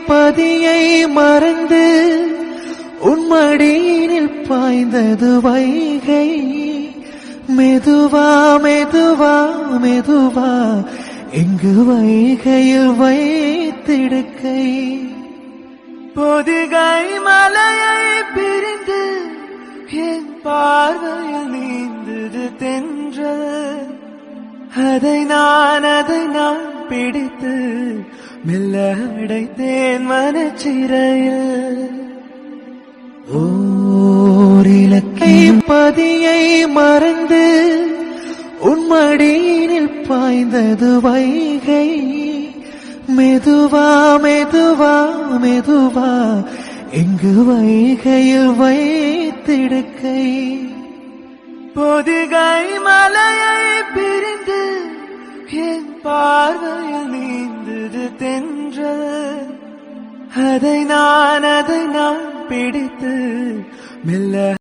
பதியை மறந்து உன்மடியினில் பாய்ந்தது வைகை. மெதுவா மெதுவா மெதுவா எங்கு வைகையில் வைத்திடுக்கை. பொதிகை மலையை பிரிந்து என் பார்வையில் நீந்தது தென்றல். அதை நான் பிடித்து மெல்ல அடைத்தேன் மனச்சிறையில். ஓரிலக்கை பதியை மறந்து உன்மடியினில் பாய்ந்தது வைகை. மெதுவா மெதுவா மெதுவா எங்கு வைகையில் வைத்திடுக்கை. பொதிகை மலையை பிரிந்து என் பார்வையில் நீந்தது தென்றல். அதை நான் பிடித்து மெல்ல